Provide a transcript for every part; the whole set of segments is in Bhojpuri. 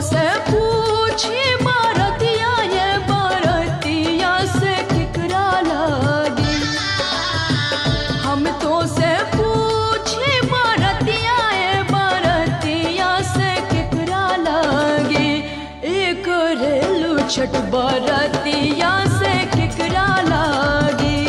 से पूछी बारतिया ये बारतिया से किकरा लागी। हम तो से पूछी बारतिया ये बारतिया से किकरा लागी। एक रेलू छठ बारतिया से किकरा लागी।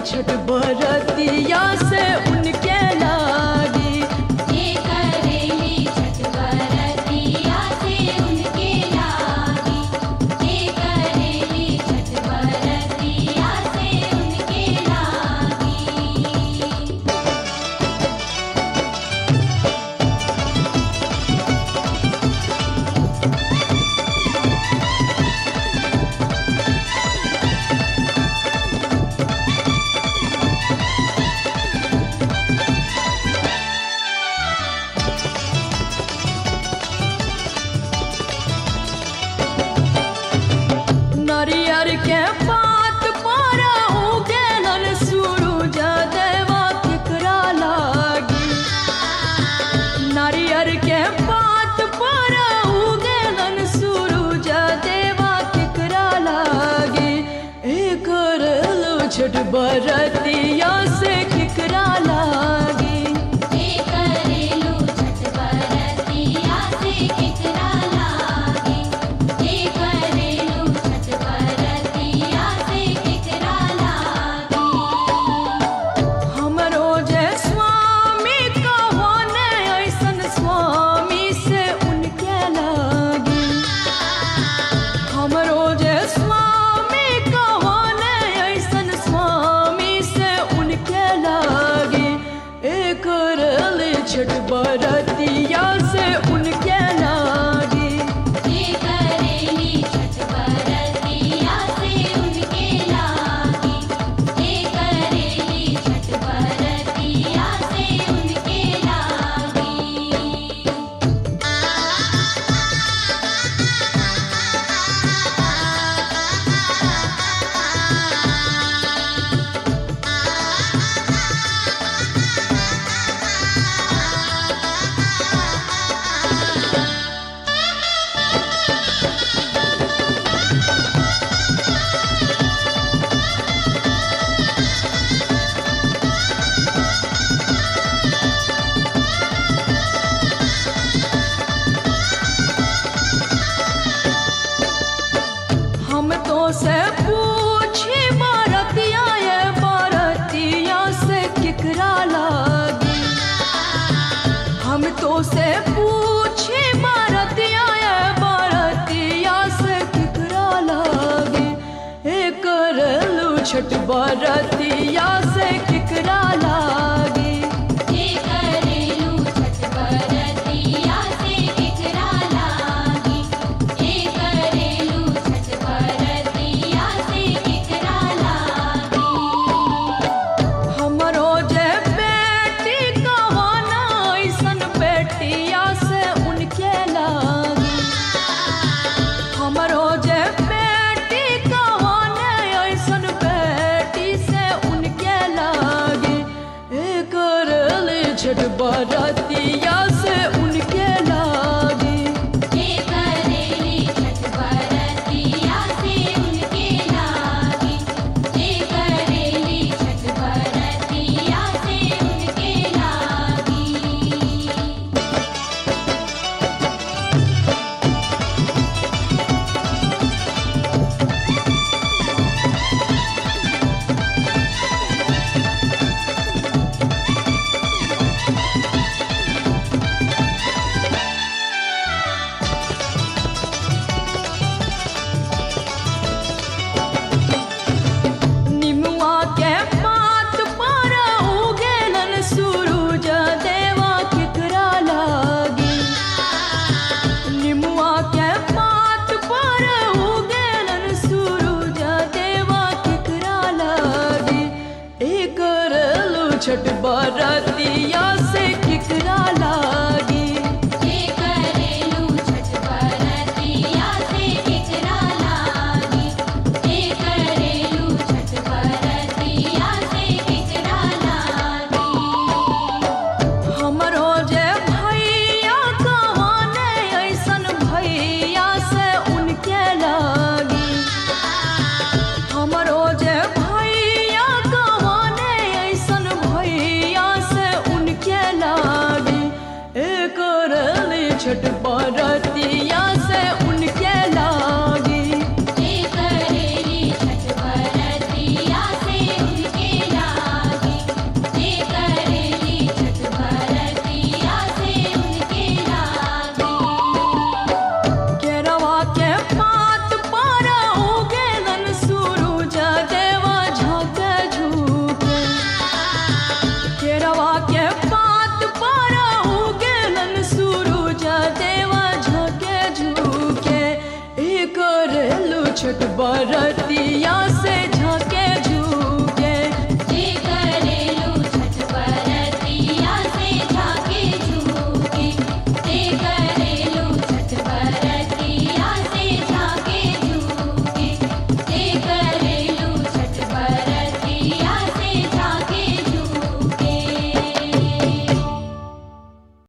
छठ बरतिया से उनके लागी। ये करेली छठ बरतिया से उनके लागी। ये करेली छठ बरतिया से उनके लागी। नारियर के पात पर उगेलन सूरज देवा किकरा लागी। नारियर के पात पर उगेलन सूरज देवा किकरा लागी। एक रेलू छठ बरतिया से किकरा लागी। ये करेलू छठ बरतिया से किकरा लागी। ये करेलू छठ बरतिया से किकरा लागी। हमरो जे स्वामी कहोने ऐसन स्वामी से उनके लागी। हमरो जे स्वामी कहोने ऐसन स्वामी से उनके लागी। एक रेली छठ बरतिया से उनके लागी। ये करेली छठ बरतिया से उनके लागी। ये करेली छठ बरतिया से उनके लागी। हम तो से पूछी बारतिया ये बारतिया से किकरा लागी। हम तो से पूछी बारतिया ये बारतिया से किकरा लागी। एक रेलू छठ बरतिया से किकरा लागी। ये करेलू छठ बरतिया से किकरा लागी। ये करेलू छठ बरतिया से किकरा लागी। हमरो जे बेटी कहोना ऐसन बेटिया से उनके लागी। हमरो जे बेटी कहोने ऐसन बेटी से उनके लागी। एक रेली छठ बरतिया से उनके लागी। ये करेली छठ बरतिया से उनके लागी। ये करेली छठ बरतिया से उनके लागी। छठ बरतिया से उनके लागी। जे करेली छठ बरतिया से उनके लागी। जे करेली छठ बरतिया से उनके लागी। केरवा के पात पर उगेलन सूरज देवा झाँके झुके। केरवा के पात पर उगेलन सूरज देवा झाँके झुके। करेलू छठ बरतिया से